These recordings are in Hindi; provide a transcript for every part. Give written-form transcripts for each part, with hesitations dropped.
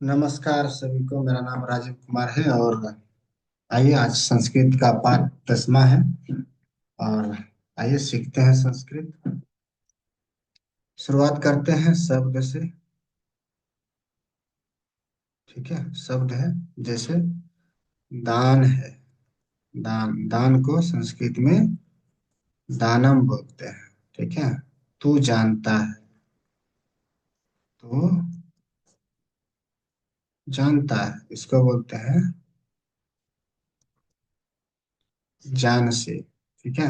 नमस्कार सभी को। मेरा नाम राजीव कुमार है और आइए आज संस्कृत का पाठ 10वां है और आइए सीखते हैं संस्कृत। शुरुआत करते हैं शब्द से। ठीक है, शब्द है जैसे दान है। दान दान को संस्कृत में दानम बोलते हैं। ठीक है, तू जानता है। तो जानता है इसको बोलते हैं जान से। ठीक है,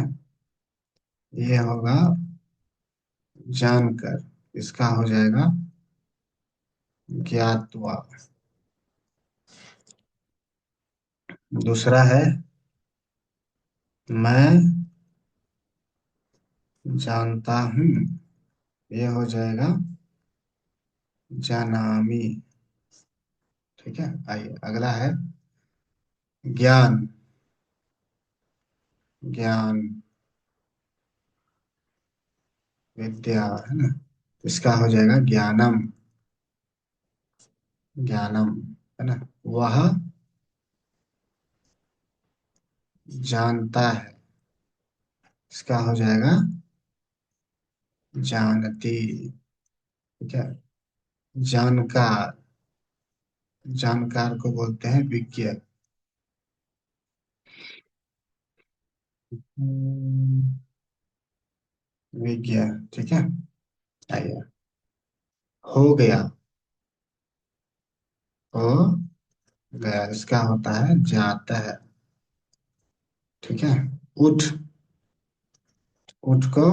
ये होगा जानकर। इसका हो जाएगा ज्ञातवा। दूसरा है मैं जानता हूँ। ये हो जाएगा जानामी। ठीक है, आइए अगला है ज्ञान। ज्ञान विद्या है ना, इसका हो जाएगा ज्ञानम। ज्ञानम है ना। वह जानता है। इसका हो जाएगा जानती। ठीक है, जानकार। जानकार को बोलते हैं विज्ञ। विज्ञ। ठीक है, आइए हो गया। हो गया इसका होता है जाता है। ठीक है, उठ। उठ को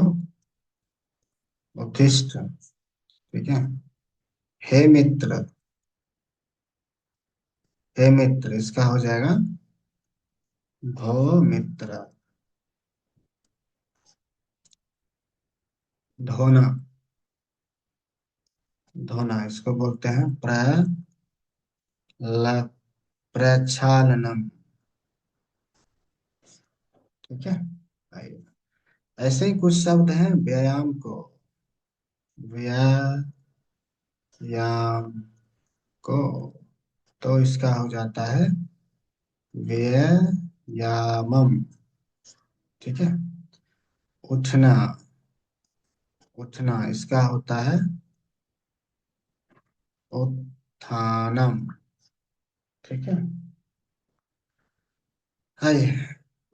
उत्तिष्ठ। ठीक है, हे मित्र। हे मित्र इसका हो जाएगा भो मित्र। धोना। धोना इसको बोलते हैं प्रक्षालनम। ठीक है, आइए ऐसे ही कुछ शब्द हैं व्यायाम को। व्यायाम को तो इसका हो जाता है व्यायामम। ठीक है, उठना। उठना इसका होता है उत्थानम। ठीक है, हाय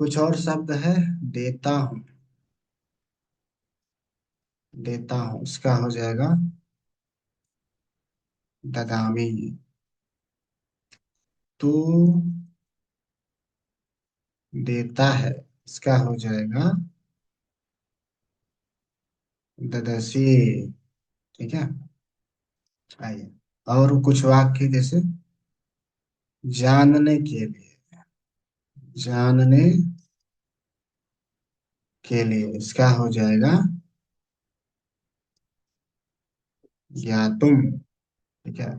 कुछ और शब्द है देता हूँ। देता हूँ इसका हो जाएगा ददामी। तू देता है इसका हो जाएगा ददसी। ठीक है, आइए और कुछ वाक्य जैसे जानने के लिए। जानने के लिए इसका हो जाएगा ज्ञातुम। ठीक है,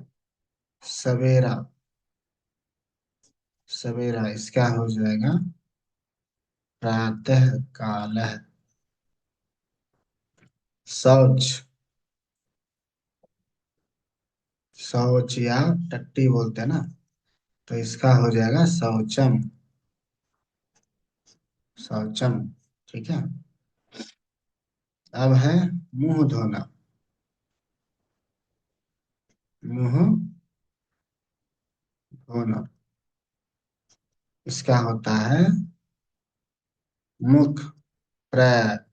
सवेरा। सवेरा इसका हो जाएगा प्रातः काल। शौच। शौच या टट्टी बोलते हैं ना, तो इसका हो जाएगा शौचम। शौचम। ठीक है, अब है मुंह धोना। मुंह धोना इसका होता है मुख प्रक्षालनम।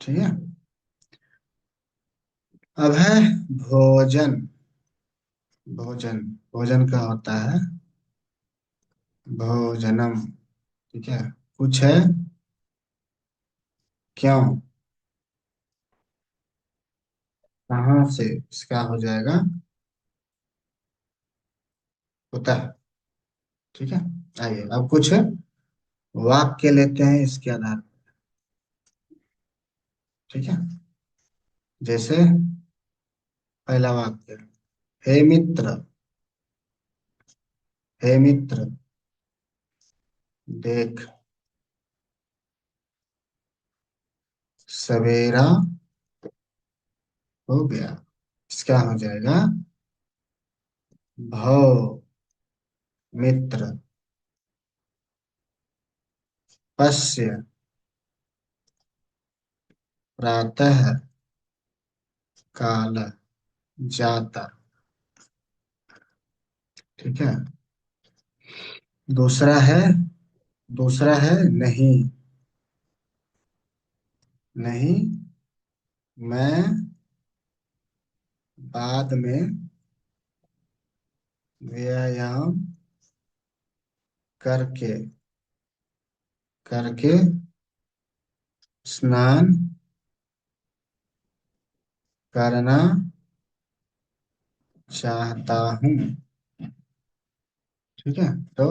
ठीक है, अब है भोजन। भोजन। भोजन का होता है भोजनम। ठीक है, कुछ है क्यों। कहाँ से इसका हो जाएगा होता है। ठीक है, आइए अब कुछ वाक्य लेते हैं इसके आधार पर। ठीक है, जैसे पहला वाक्य हे मित्र। हे मित्र देख सवेरा हो गया। इसका हो जाएगा भव, मित्र, पश्य, प्रातः काल, जाता। ठीक है। दूसरा है, दूसरा है नहीं। नहीं, मैं बाद में व्यायाम करके, करके स्नान करना चाहता हूँ। ठीक है। तो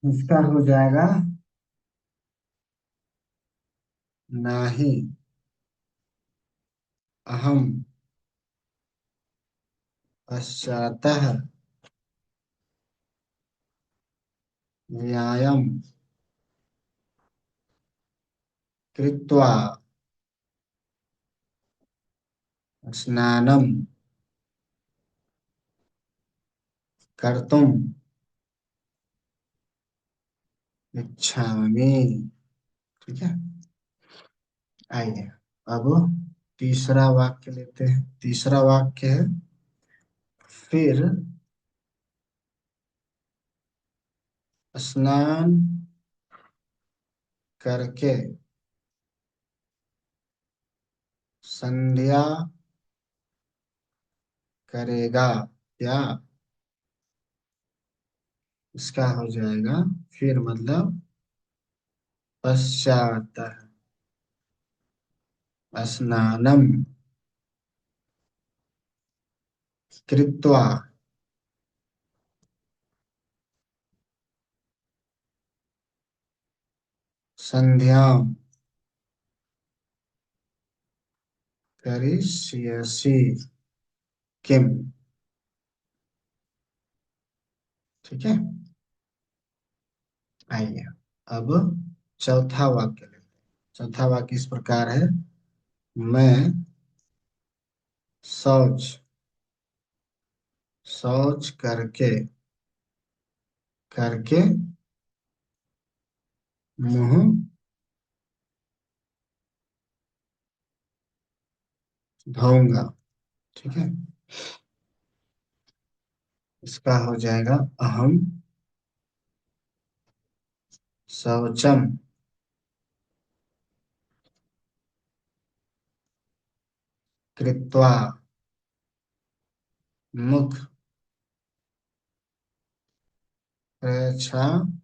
इसका हो जाएगा नाही, अहम, पश्चातः व्यायाम कृत्वा स्नानं कर्तुम् इच्छामि। ठीक है। आइए, अब तीसरा वाक्य लेते हैं। तीसरा वाक्य है, फिर स्नान करके संध्या करेगा क्या। इसका हो जाएगा फिर मतलब पश्चात स्नानम कृत्वा संध्या करिष्यसि किम। ठीक है। आइए, अब चौथा वाक्य लेते हैं। चौथा वाक्य इस प्रकार है, मैं शौच, शौच करके, करके मुंह धोऊंगा। ठीक है। इसका हो जाएगा अहम शौचम कृत्वा मुख प्रक्षालनम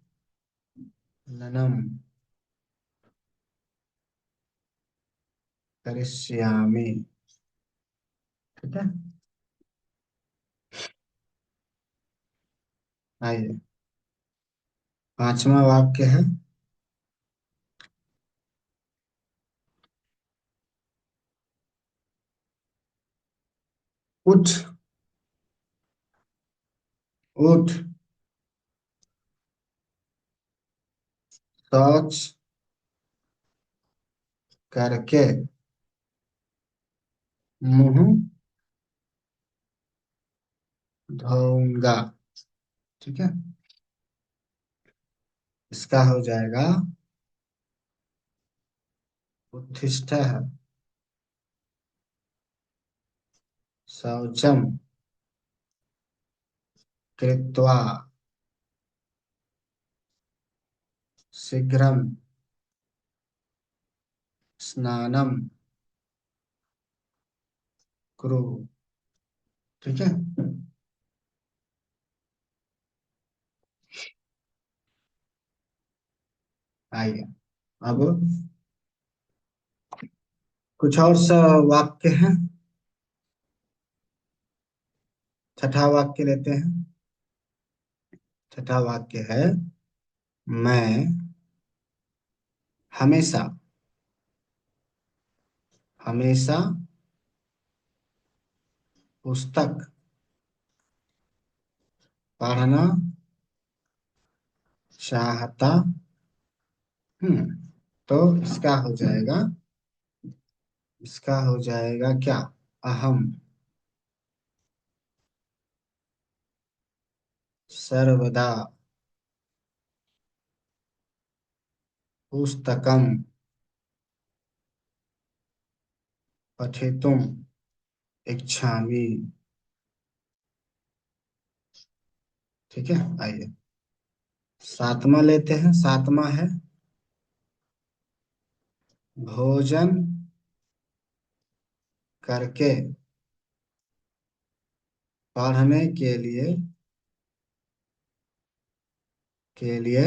करिष्यामि। ठीक है। आइए, पांचवा वाक्य है, उठ, उठ, शौच करके मुंह धोऊंगा। ठीक है। इसका हो जाएगा उत्तिष्ठ शौचम कृत्वा शीघ्रम स्नानम कुरु। ठीक है। आइए, अब कुछ और सा वाक्य है। छठा वाक्य लेते हैं। छठा वाक्य है, मैं हमेशा, हमेशा पुस्तक पढ़ना चाहता हूँ। तो इसका हो जाएगा इसका हो जाएगा क्या? अहम सर्वदा पुस्तकम पठितुम इच्छामि। ठीक है, आइए सातवां लेते हैं। सातवां है भोजन करके पढ़ने के लिए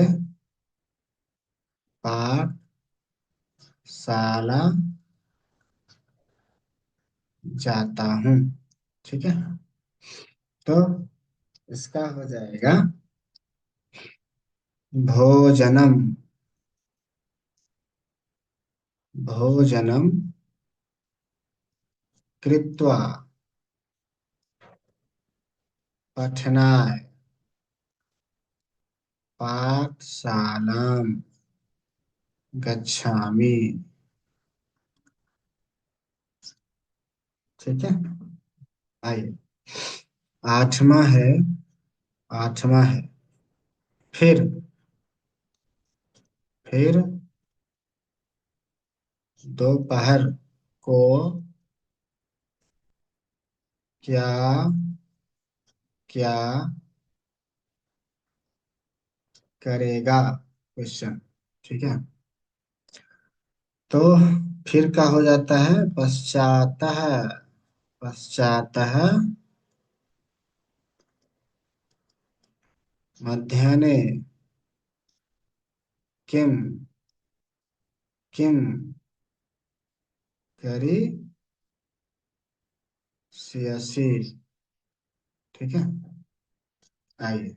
पाठशाला जाता हूँ। ठीक है, तो इसका हो जाएगा भोजनम। भोजनम कृत्वा पठनाय पाठशालां गच्छामि। ठीक है, आइए आठवां है। आठवां है फिर दोपहर को क्या क्या करेगा? क्वेश्चन। ठीक है, तो फिर का हो जाता है पश्चात। पश्चात मध्याह्ने किम किम करिष्यसि। ठीक है, आइए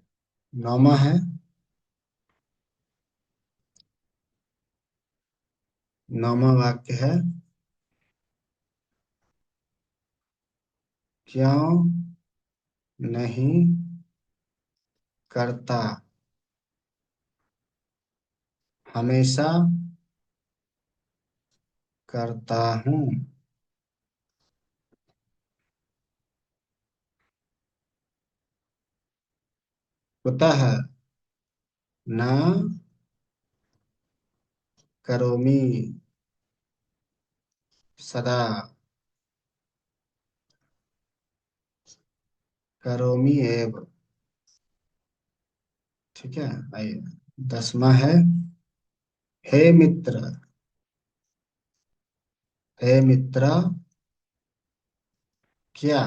नौमा है। नौमा वाक्य है क्यों नहीं करता? हमेशा करता हूँ। कुतः न करोमि सदा करोमि एव। ठीक है, आइए दसवां है हे मित्र। हे मित्र क्या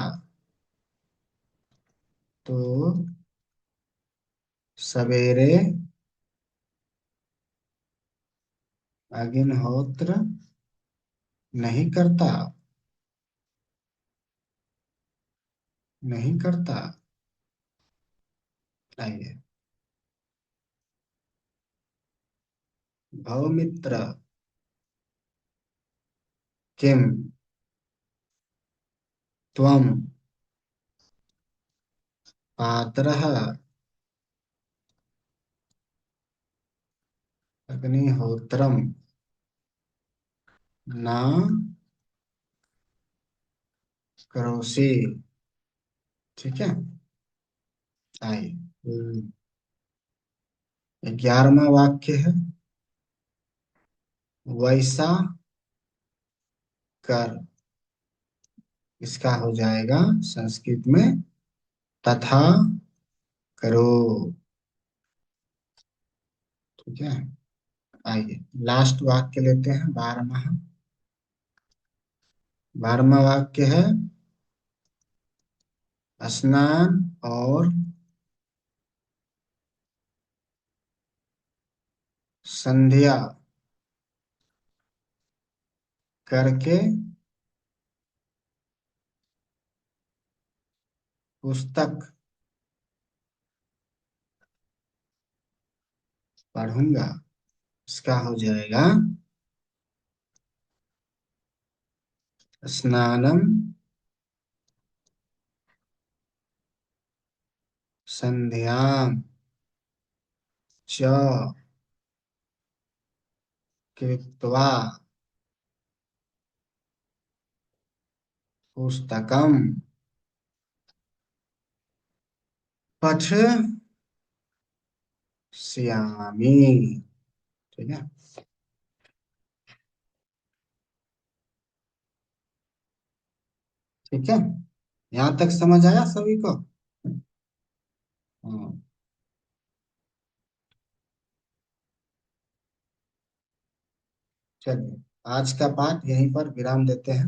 तो सवेरे अग्निहोत्र नहीं करता? नहीं करता, आइए भव मित्र किम त्वम पात्रः अग्निहोत्रम न करोषि। ठीक है, आइए 11वां वाक्य है वैसा कर। इसका हो जाएगा संस्कृत में तथा करो। ठीक है, आइए लास्ट वाक्य लेते हैं 12वां। 12वां वाक्य है स्नान और संध्या करके पुस्तक पढ़ूंगा। इसका हो जाएगा स्नानम संध्याम च कृत्वा पुस्तकम पठस्यामि। ठीक है। ठीक है, यहाँ तक समझ आया सभी को? हाँ। चलिए, आज का पाठ यहीं पर विराम देते हैं।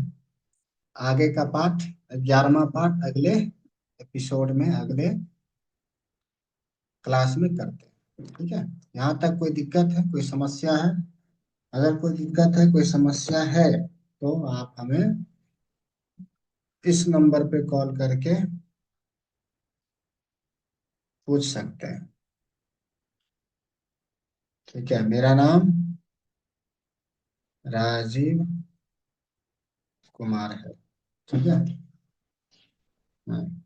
आगे का पाठ, 11वां पाठ अगले एपिसोड में, अगले क्लास में करते हैं। ठीक है, यहाँ तक कोई दिक्कत है, कोई समस्या है? अगर कोई दिक्कत है, कोई समस्या है, तो आप हमें इस नंबर पे कॉल करके पूछ सकते हैं। ठीक है, मेरा नाम राजीव कुमार है। ठीक है। हाँ।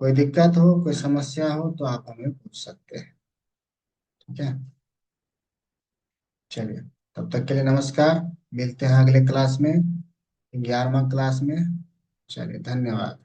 कोई दिक्कत हो, कोई समस्या हो, तो आप हमें पूछ सकते हैं। ठीक है। चलिए, तब तक के लिए नमस्कार। मिलते हैं अगले क्लास में, 11वां क्लास में। चलिए, धन्यवाद।